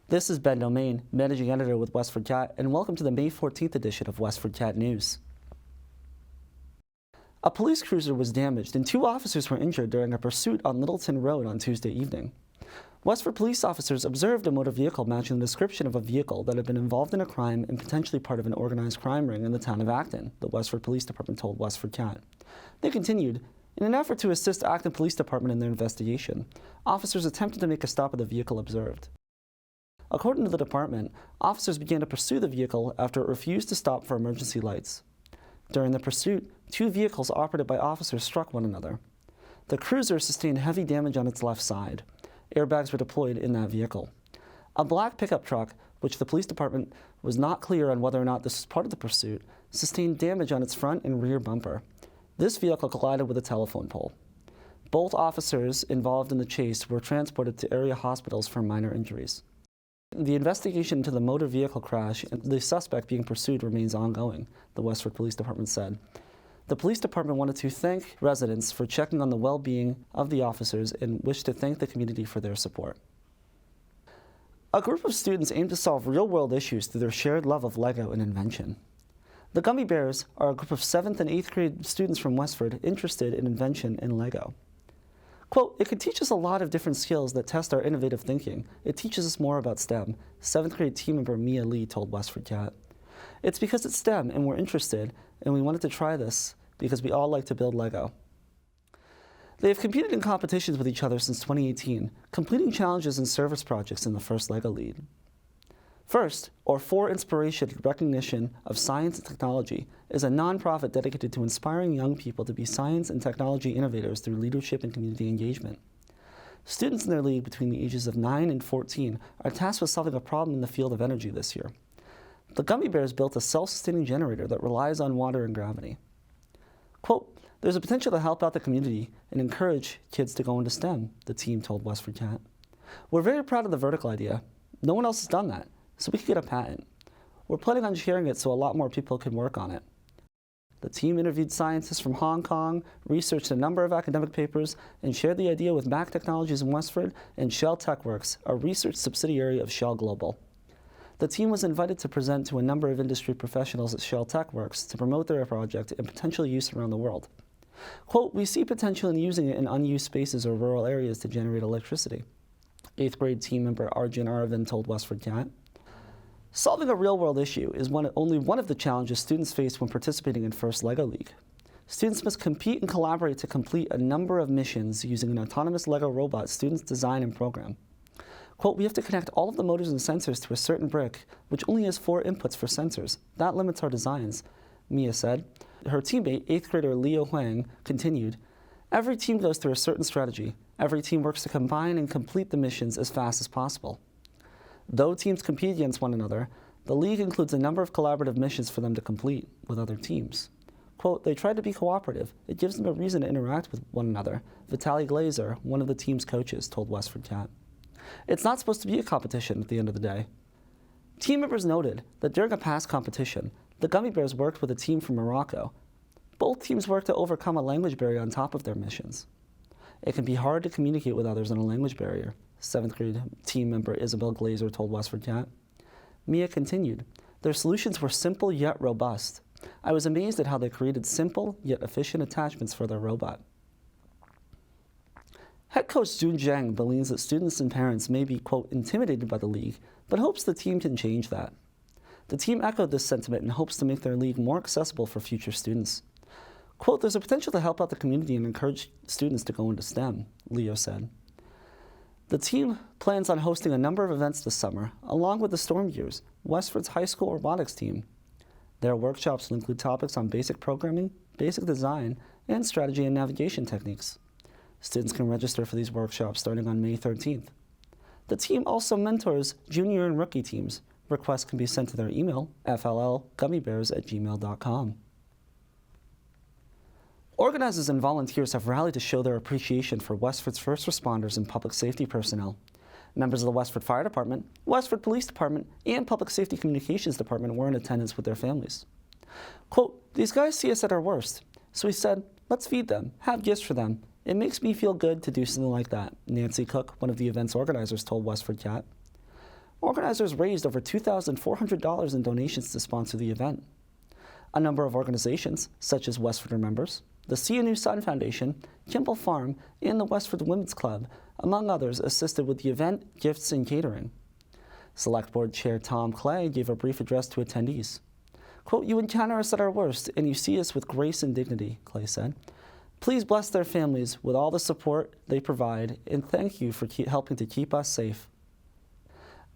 This is Ben Domain, Managing Editor with WestfordCAT, and welcome to the May 14th edition of WestfordCAT News. A police cruiser was damaged and 2 officers were injured during a pursuit on Littleton Road on Tuesday evening. Westford police officers observed a motor vehicle matching the description of a vehicle that had been involved in a crime and potentially part of an organized crime ring in the town of Acton, the Westford Police Department told WestfordCAT. They continued, in an effort to assist Acton Police Department in their investigation, officers attempted to make a stop of the vehicle observed. According to the department, officers began to pursue the vehicle after it refused to stop for emergency lights. During the pursuit, 2 vehicles operated by officers struck one another. The cruiser sustained heavy damage on its left side. Airbags were deployed in that vehicle. A black pickup truck, which the police department was not clear on whether or not this was part of the pursuit, sustained damage on its front and rear bumper. This vehicle collided with a telephone pole. Both officers involved in the chase were transported to area hospitals for minor injuries. The investigation into the motor vehicle crash and the suspect being pursued remains ongoing, the Westford Police Department said. The police department wanted to thank residents for checking on the well-being of the officers and wished to thank the community for their support. A group of students aim to solve real-world issues through their shared love of Lego and invention. The Gummy Bears are a group of 7th and 8th grade students from Westford interested in invention and Lego. Quote, "It can teach us a lot of different skills that test our innovative thinking. It teaches us more about STEM," 7th grade team member Mia Lee told WestfordCAT. "It's because it's STEM and we're interested, and we wanted to try this because we all like to build Lego." They have competed in competitions with each other since 2018, completing challenges and service projects in the first Lego League. FIRST, or For Inspiration and Recognition of Science and Technology, is a nonprofit dedicated to inspiring young people to be science and technology innovators through leadership and community engagement. Students in their league between the ages of 9 and 14 are tasked with solving a problem in the field of energy this year. The Gummy Bears built a self-sustaining generator that relies on water and gravity. Quote, "There's a potential to help out the community and encourage kids to go into STEM," the team told WestfordCAT. "We're very proud of the vertical idea. No one else has done that, so we could get a patent. We're planning on sharing it so a lot more people can work on it." The team interviewed scientists from Hong Kong, researched a number of academic papers, and shared the idea with Mac Technologies in Westford and Shell TechWorks, a research subsidiary of Shell Global. The team was invited to present to a number of industry professionals at Shell TechWorks to promote their project and potential use around the world. Quote, "We see potential in using it in unused spaces or rural areas to generate electricity," 8th grade team member Arjun Aravind told WestfordCAT. Solving a real-world issue is only one of the challenges students face when participating in First Lego League. Students must compete and collaborate to complete a number of missions using an autonomous Lego robot students design and program. Quote, "We have to connect all of the motors and sensors to a certain brick, which only has 4 inputs for sensors. That limits our designs," Mia said. Her teammate, 8th grader Leo Huang, continued, "Every team goes through a certain strategy. Every team works to combine and complete the missions as fast as possible. Though teams compete against one another, the league includes a number of collaborative missions for them to complete with other teams. Quote, "They try to be cooperative. It gives them a reason to interact with one another," Vitaly Glazer, one of the team's coaches, told WestfordCAT. "It's not supposed to be a competition at the end of the day." Team members noted that during a past competition, the Gummy Bears worked with a team from Morocco. Both teams worked to overcome a language barrier on top of their missions. "It can be hard to communicate with others on a language barrier," 7th grade team member Isabel Glazer told WestfordCAT. Mia continued, "Their solutions were simple yet robust. I was amazed at how they created simple yet efficient attachments for their robot." Head coach Jun Zhang believes that students and parents may be, quote, "intimidated by the league, but hopes the team can change that." The team echoed this sentiment and hopes to make their league more accessible for future students. Quote, "There's a potential to help out the community and encourage students to go into STEM," Leo said. The team plans on hosting a number of events this summer, along with the Storm Gears, Westford's high school robotics team. Their workshops will include topics on basic programming, basic design, and strategy and navigation techniques. Students can register for these workshops starting on May 13th. The team also mentors junior and rookie teams. Requests can be sent to their email, fllgummybears@gmail.com. Organizers and volunteers have rallied to show their appreciation for Westford's first responders and public safety personnel. Members of the Westford Fire Department, Westford Police Department, and Public Safety Communications Department were in attendance with their families. Quote, "These guys see us at our worst, so we said, let's feed them, have gifts for them. It makes me feel good to do something like that," Nancy Cook, one of the event's organizers, told WestfordCAT. organizers raised over $2,400 in donations to sponsor the event. A number of organizations, such as Westford Remembers, the See a New Sun Foundation, Kimball Farm, and the Westford Women's Club, among others, assisted with the event, gifts, and catering. Select Board Chair Tom Clay gave a brief address to attendees. Quote, "You encounter us at our worst, and you see us with grace and dignity," Clay said. "Please bless their families with all the support they provide, and thank you for helping to keep us safe."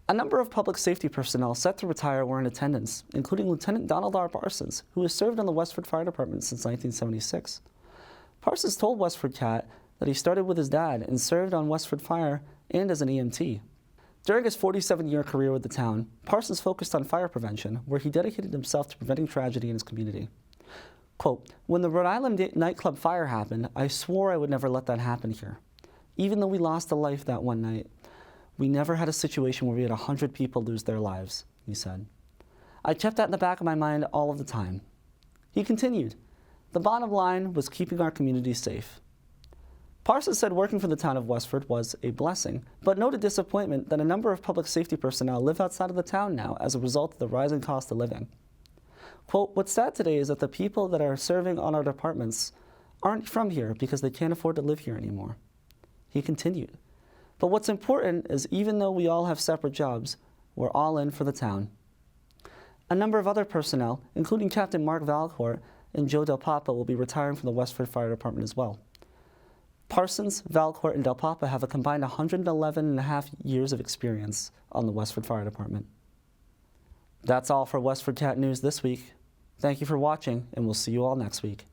A number of public safety personnel set to retire were in attendance, including Lieutenant Donald R. Parsons, who has served on the Westford Fire Department since 1976. Parsons told WestfordCAT that he started with his dad and served on Westford Fire and as an EMT. During his 47-year career with the town, Parsons focused on fire prevention, where he dedicated himself to preventing tragedy in his community. Quote, "When the Rhode Island nightclub fire happened, I swore I would never let that happen here. Even though we lost a life that one night, we never had a situation where we had 100 people lose their lives," he said. "I kept that in the back of my mind all of the time." He continued, "The bottom line was keeping our community safe." Parsons said working for the town of Westford was a blessing, but noted disappointment that a number of public safety personnel live outside of the town now as a result of the rising cost of living. Quote, "What's sad today is that the people that are serving on our departments aren't from here because they can't afford to live here anymore." He continued, "But what's important is even though we all have separate jobs, we're all in for the town." A number of other personnel, including Captain Mark Valcourt and Joe Del Papa, will be retiring from the Westford Fire Department as well. Parsons, Valcourt, and Del Papa have a combined 111 and a half years of experience on the Westford Fire Department. That's all for WestfordCAT News this week. Thank you for watching, and we'll see you all next week.